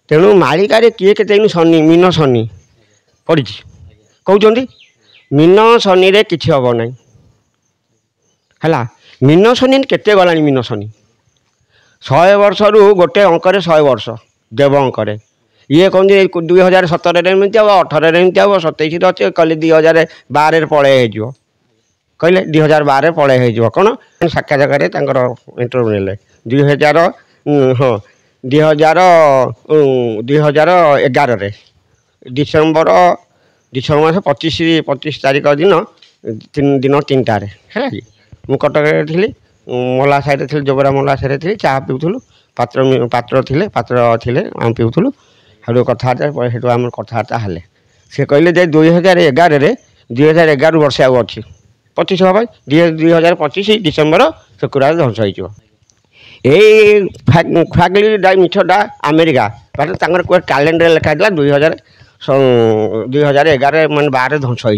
तेणु मालिकारे किए के शनि मीन शनि पड़ी कहते मीन शनि रे किछि हम ना है मीन शनि केते गला मीन शनि 100 वर्ष रु गोटे अंकरे 100 वर्ष देव अंकरे ये कहते 2017 एमती हम 18 एमती हम 27 अच्छे कहले 2012 पलय हो कहले 2012 पलय हो कौन साक्षात्कार इंटरव्यू ने 2000 हाँ 2011 डिसेम्बर मास 25 तारीख दिन 3टा है कि मुझे कटक थी मला साइड थी जोबरा मला साइड थी चाह पीऊलु पात्र थे आम पीऊलु हेटू कथबार्ता आम कथबार्ता हेले सी कहले 2011 वर्ष आउ अच्छी 25 हाँ 2025 डिसेम्बर शुक्रवार ध्वंस हो फागली मिछटा अमेरिका कोई कैलेंडर लिखाई 2011 मान 12 ध्वंस हो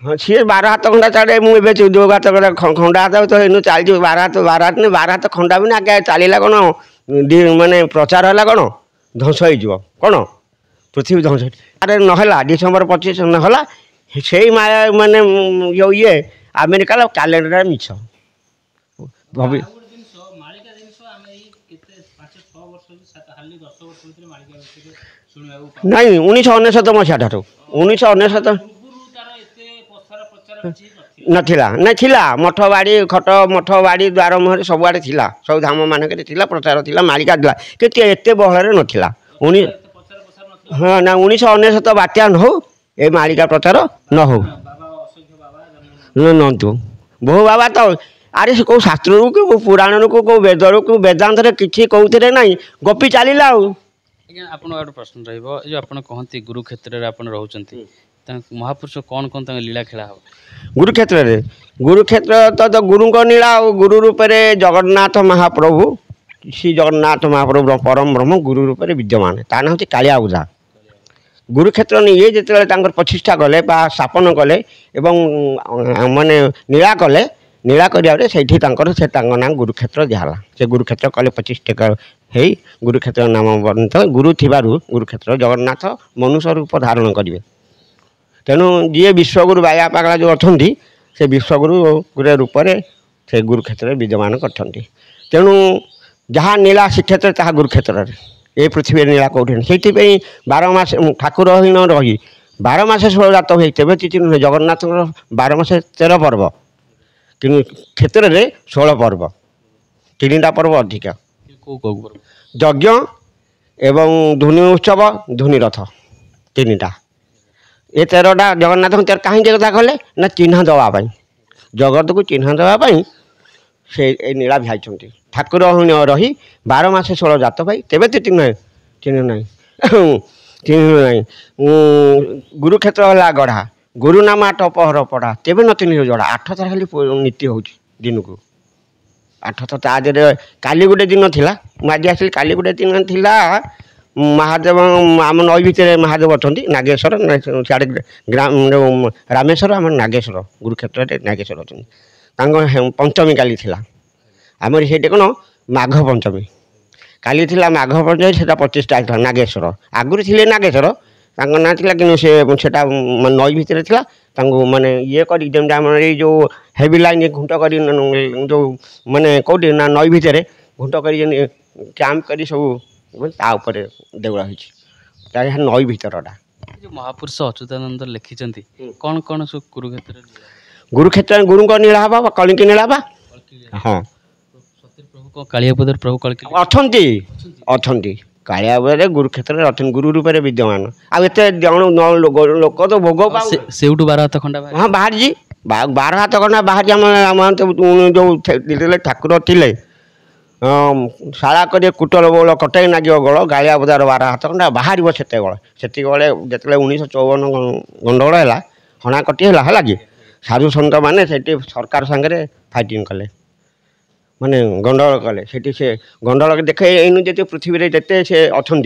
हाँ सी 12 हाथ खंडा चढ़े मुझे जो हाथ खंडा हाथ तो इन चलती 12 हाथ खंडा भी आगे चलला कौन माने प्रचार है कौन ध्वंस हो कौन पृथ्वी ध्वंस अरे नहला डिसेम्बर 25 नहला से माने जो ये अमेरिका कैलेंडर मिछ भाभी नहीं 1999 मसीहा ठार 1999 नथिला नहीं थिला मठ बाड़ी खट मठ बाड़ी द्वार मुहर सबुआड़े थिला सब धाम मानक थिला प्रचार थिला मालिका दिला कि एते बहल नथिला हाँ ना 1999 बात्या न हो ए मालिका प्रचार न हो नतु बहु बाबा तो अरे कौ शास्त्र को पुराण को कौ वेद को वेदांत किसी कौन ना गपी चलला आप प्रश्न रहा कहते गुरु क्षेत्र में आप रोच महापुरुष कौन कौन लीला खेला हो गुरुक्षेत्र तो गुरु नीला गुरु रूप में जगन्नाथ महाप्रभु श्री जगन्नाथ महाप्रभु परम ब्रह्म गुरु रूप में विद्यमान ता ना हूँ कालिया उदा गुरुक्षेत्र ये जिते प्रतिष्ठा कले स्थापन कले माने नीला कले नीला करिया से ना गुरुक्षेत्र दिहला से गुरुक्षेत्र कले प्रतिष्ठा है गुरुक्षेत्र नाम वर्णित गुरु थिबारु गुरुक्षेत्र जगन्नाथ मनुष्य रूप धारण करेंगे तेणु जी विश्वगुरु बाया पागला जो अच्छा से विश्वगुरु गुरु रूप से गुरुक्षेत्र विद्यमान करते तेणु जहाँ नीला श्रीक्षेत्र ताहा गुरुक्षेत्र ये पृथ्वी नीला कौटे से 12 मास ठाकुर हीन रही 12 मास 16 जात हुए तेज चिठी नुहे जगन्नाथ 12 मास 13 पर्व कि क्षेत्र में 16 पर्व 3टा पर्व अधिक यज्ञ एवं धुनि उत्सव धुनि रथ 3टा ये 13टा जगन्नाथ कहीं कथा कले ना चिन्ह देवाई जगत को चिन्ह देवाई से नीला भिजाई ठाकुर रही 12 मास 16 जात भाई तेरे तो चिन्ह ना गुरुक्षेत्र है गढ़ा गुरु नाम 8 पहर पढ़ा तेरे न 3 जड़ा 8 थर खाली नीति हो दिन को 8 थर ताजे काली गोटे दिन थिला मुझे आसली काली गोटे दिन थिला महादेव आम नई भितर महादेव अच्छा नागेश्वर सियाड़े ग्राम रामेश्वर आम नागेश्वर गुरुक्षेत्र नागेश्वर अच्छा पंचमी काली थिला आमर से कौन माघ पंचमी काली थिला माघ पंचमी से 25टा था नागेश्वर आगुरी थे नागेश्वर ना कि सेटा नई भितर था माने ये कर जो हेवी लाइन घुंट कर जो माने कौटी ना नई भितर घुंट कर कैंप कर सब देवड़ा नई भितरटा जो महापुरुष अच्युतानंद लिखिं कौन कौन सब गुरुक्षेत्र गुरु को नीला हवा कलिकी नीला हवा हाँ कालियापदर प्रभु अच्छा कालियापदर गुरुक्षेत्र अच्छा गुरु रूप में विद्यमान आते लोक तो भोग से 12 हाथ खंडा हाँ बाहर जी 12 हाथ खंडा बाहर जो ठाकुर थे शाला कर कुटल बोल कटई नाग गल गालिया बजार 12 हाथ खंडा बाहर से जो 1954 गंडगोल है हणा कटी है कि साधु सन्त मैंने सरकार सागर फाइटिंग कले माने गंडगोल कले से गंडगोल देखे इन जी पृथ्वी में जिते से अच्छा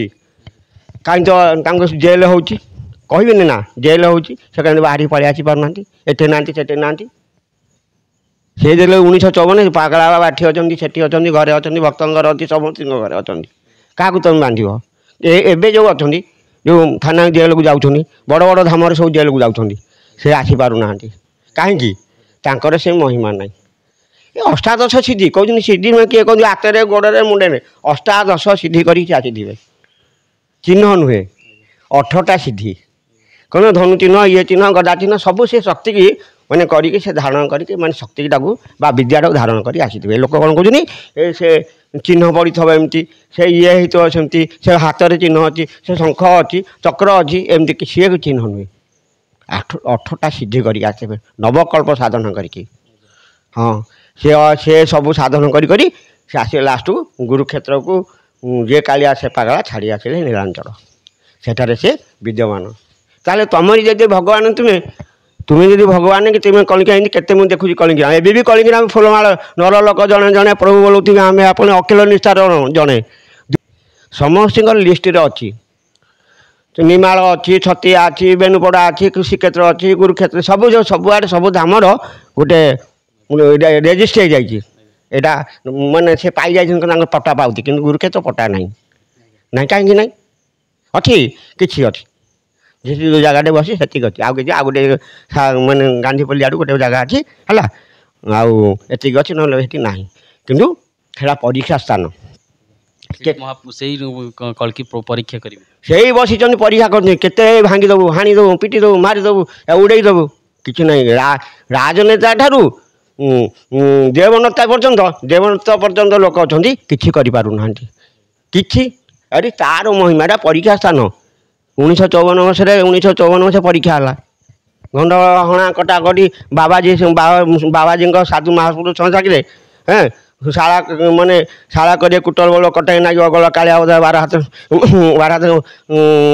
कहीं तो जेल हो कहबे ना जेल हो कहीं बाहरी पलि आसी पारना एटे ना से ना से 1954 पागला बाबा एटी अच्छा से अच्छा घरे अच्छा भक्तर अच्छी समस्त घरे अच्छा କାହାକୁ ତୁମେ ବାନ୍ଧିବ? ଏବେ ଯେଉଁ ଅଛନ୍ତି ଯେଉଁ ଥାନା ଜେଲକୁ ଯାଉଛନ୍ତି, ବଡ଼ ବଡ଼ ଧାମରେ ସବୁ ଜେଲକୁ ଯାଉଛନ୍ତି, ସେ ଆସିପାରୁନାହାନ୍ତି। କାହିଁକି? ତାଙ୍କର ସେ ମହିମା ନାହିଁ। ଏ ଅଷ୍ଟାଦଶ ସିଦ୍ଧି କହୁଛନ୍ତି, ସିଦ୍ଧି ନୁହେଁ, କିଏ କହୁଛନ୍ତି ହାତରେ ଗୋଡ଼ରେ ମୁଣ୍ଡରେ, ଅଷ୍ଟାଦଶ ସିଦ୍ଧି କରିକି ଆସିଥିବେ। ଚିହ୍ନ ନୁହେଁ, 18ଟା ସିଦ୍ଧି। କ'ଣ ଧନୁ ଚିହ୍ନ, ଇଏ ଚିହ୍ନ, ଗଦା ଚିହ୍ନ, ସବୁ ସେ ଶକ୍ତିକି ମାନେ କରିକି ସେ ଧାରଣ କରିକି ମାନେ ଶକ୍ତିଟାକୁ ବା ବିଦ୍ୟାଟାକୁ ଧାରଣ କରି ଆସିଥିବେ। ଲୋକ କ'ଣ କହୁଛନ୍ତି, ଏ ସେ ଚିହ୍ନ ପଡ଼ିଥିବ ଏମିତି, ସେ ଇଏ ହେଇଥିବ ସେମିତି, ସେ ହାତରେ ଚିହ୍ନ ଅଛି, ସେ ଶଙ୍ଖ ଅଛି, ଚକ୍ର ଅଛି, ଏମିତି କି ସିଏ ଚିହ୍ନ ନୁହେଁ। 18ଟା ସିଦ୍ଧି କରିକି ଆସିବେ, ନବକଳ୍ପ ସାଧନ କରିକି। ହଁ, ସେ ସବୁ ସାଧନ କରି କରି ସେ ଆସିଲେ ଲାଷ୍ଟକୁ ଗୁରୁକ୍ଷେତ୍ରକୁ। ଯେ କାଳିଆ ସେ ପାଗଳା ଛାଡ଼ି ଆସିଲେ ନୀଳାଞ୍ଚଳ, ସେଠାରେ ସେ ବିଦ୍ୟମାନ। ତାହେଲେ ତମରି ଯଦି ଭଗବାନ ତୁମେ ଯଦି ଭଗବାନ କି ତୁମେ କଳିଙ୍ଗା, ଏମିତି କେତେ ମୁଁ ଦେଖୁଛି କଳିଙ୍ଗା, ଏବେ ବି କଳିଙ୍ଗା ଆମେ ଫୁଲମାଳ ନର ଲୋକ ଜଣେ ଜଣେ ପ୍ରଭୁ ବୋଲୁଥିବେ, ଆମେ ଆପଣ ଅଖିଳ ନିଷ୍ଠାର ଜଣେ। ସମସ୍ତଙ୍କର ଲିଷ୍ଟରେ ଅଛି। ନିମାଳ ଅଛି, ଛତିଆ ଅଛି, ବେନୁପଡ଼ା ଅଛି, ଶ୍ରୀକ୍ଷେତ୍ର ଅଛି, ଗୁରୁକ୍ଷେତ୍ର, ସବୁଆଡ଼େ ସବୁ ଧାମର ଗୋଟେ ରେଜିଷ୍ଟ୍ରି ହେଇଯାଇଛି। ଏଇଟା ମାନେ ସେ ପାଇଯାଇଛନ୍ତି, ତାଙ୍କର ପଟା ପାଉତି, କିନ୍ତୁ ଗୁରୁକ୍ଷେତ୍ର ପଟା ନାହିଁ। କାହିଁକି ନାହିଁ? ଅଛି, କିଛି ଅଛି। ଯେତିକି ଯେଉଁ ଜାଗାଟେ ବସି ସେତିକି ଅଛି, ଆଉ କିଛି ଆଉ ଗୋଟେ ମାନେ ଗାନ୍ଧୀପଲ୍ଲୀ ଆଡ଼କୁ ଗୋଟେ ଜାଗା ଅଛି ହେଲା, ଆଉ ଏତିକି ଅଛି, ନହେଲେ ସେଠି ନାହିଁ। କିନ୍ତୁ ସେଇଟା ପରୀକ୍ଷା ସ୍ଥାନ। ସେଇ କଳ୍କି ପରୀକ୍ଷା କରିବେ, ସେଇ ବସିଛନ୍ତି ପରୀକ୍ଷା କରୁଛନ୍ତି, କେତେ ଭାଙ୍ଗିଦେବୁ, ହାଣିଦେବୁ, ପିଟିଦେବୁ, ମାରିଦେବୁ, ଉଡ଼େଇ ଦେବୁ, କିଛି ନାହିଁ। ରାଜନେତା ଠାରୁ ଦେବନେତା ପର୍ଯ୍ୟନ୍ତ ଲୋକ ଅଛନ୍ତି, କିଛି କରିପାରୁନାହାନ୍ତି, କିଛି। ଆରେ ତାର ମହିମାଟା ପରୀକ୍ଷା ସ୍ଥାନ। 1954 ମସିହା ପରୀକ୍ଷା ହେଲା। ଗଣ୍ଡଗୋଳ ହଣା କଟାକଟି, ବାବାଜୀଙ୍କ ସାଧୁ ମହାପୁରୁଷ ସଂସାକିରେ ଶାଳା କରିବେ, କୁଟଳ ବୋଳ କଟାଇ ନାଗିବ ଗୋଳ, କାଳିଆ ବୋଧା ବାର ହାତ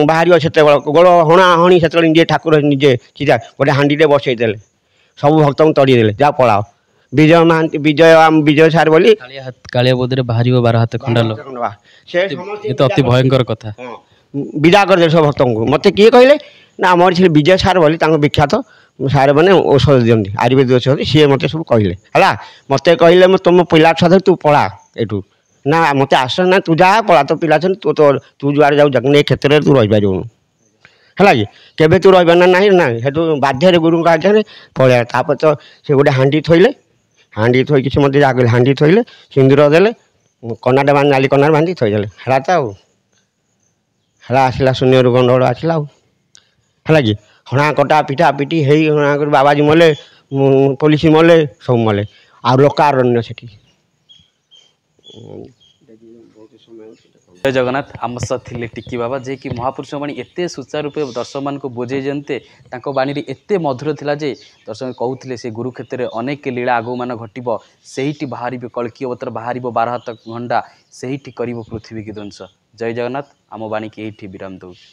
ବାହାରିବ। ସେତେବେଳେ ଗୋଳ ହଣା ହଣି, ସେତେବେଳେ ନିଜେ ଠାକୁର ନିଜେ ସିଧା ଗୋଟେ ହାଣ୍ଡିଟେ ବସେଇ ଦେଲେ, ସବୁ ଭକ୍ତଙ୍କୁ ତଡ଼ିଦେଲେ, ଯା ପଳାଅ। ବିଜୟ ସାର୍ ବୋଲି କାଳିଆ ବୋଧରେ ବାହାରିବ 12 ହାତ ଖଣ୍ଡାଲ, ସେ ଅତି ଭୟଙ୍କର କଥା। ବିଦା କରିଦେଲେ ସବୁ ଭକ୍ତଙ୍କୁ। ମୋତେ କିଏ କହିଲେ ନା, ଆମର ସେ ବିଜୟ ସାର୍ ବୋଲି ତାଙ୍କ ବିଖ୍ୟାତ ସାର୍ ମାନେ ଔଷଧ ଦିଅନ୍ତି, ଆୟୁର୍ବେଦିକ ଔଷଧ, ସିଏ ମୋତେ ସବୁ କହିଲେ ହେଲା। ମୋତେ କହିଲେ, ତୁମ ପିଲା ଛୁଆ ତୁ ପଳା ଏଠୁ, ନା ମୋତେ ଆସ ନା, ତୁ ଯା ପଳା, ତୋ ପିଲା ଅଛନ୍ତି, ତୁ ଯୁଆଡ଼େ ଯାଉ, ଏ କ୍ଷେତ୍ରରେ ତୁ ରହିପାରିବୁନୁ ହେଲା କି, କେବେ ତୁ ରହିବ ନା ନାହିଁ। ସେଠୁ ବାଧ୍ୟରେ ଗୁରୁଙ୍କ ଆଜ୍ଞାରେ ପଳେଇଲା। ତାପରେ ତ ସେ ଗୋଟେ ହାଣ୍ଡି ଥୋଇଲେ, ହାଣ୍ଡି ଥୋଇକି ସେ ମୋତେ ଜାଗିଲେ, ହାଣ୍ଡି ଥୋଇଲେ, ସିନ୍ଦୁର ଦେଲେ, କନାଟେ ନାଲି କନାରେ ବାନ୍ଧି ଥୋଇଦେଲେ, ହେଲା ତ ଆଉ ହେଲା। ଆସିଲା ଶୂନ୍ୟରୁ ଗଣ୍ଡଗୋଳ ଆସିଲା ଆଉ ହେଲା କି, ହଣା କଟା ପିଠା ପିଠି ହେଇ ହଣା କରି ବାବାଜୀ ମଲେ, ପୋଲିସ ମଲେ, ସବୁ ମଲେ, ଆଉ ଲୋକାରଣ୍ୟ ସେଠି। ଜୟ ଜଗନ୍ନାଥ। ଆମ ସହ ଥିଲେ ଟିକି ବାବା, ଯିଏକି ମହାପୁରୁଷ ବାଣୀ ଏତେ ସୁଚାରୁ ରୂପେ ଦର୍ଶକମାନଙ୍କୁ ବୁଝେଇ ଯେନ୍ତେ, ତାଙ୍କ ବାଣୀରେ ଏତେ ମଧୁର ଥିଲା ଯେ ଦର୍ଶକ କହୁଥିଲେ ସେ ଗୁରୁକ୍ଷେତ୍ରରେ ଅନେକ ଲୀଳା ଆଗମାନ ଘଟିବ, ସେଇଠି ବାହାରିବେ କଳ୍କି ଅବତାର, ବାହାରିବ 12 ହାତ ଖଣ୍ଡା, ସେଇଠି କରିବ ପୃଥିବୀ କି ଧ୍ୱଂସ। ଜୟ ଜଗନ୍ନାଥ। ଆମ ବାଣୀକି ଏଇଠି ବିରାମ ଦେଉଛି।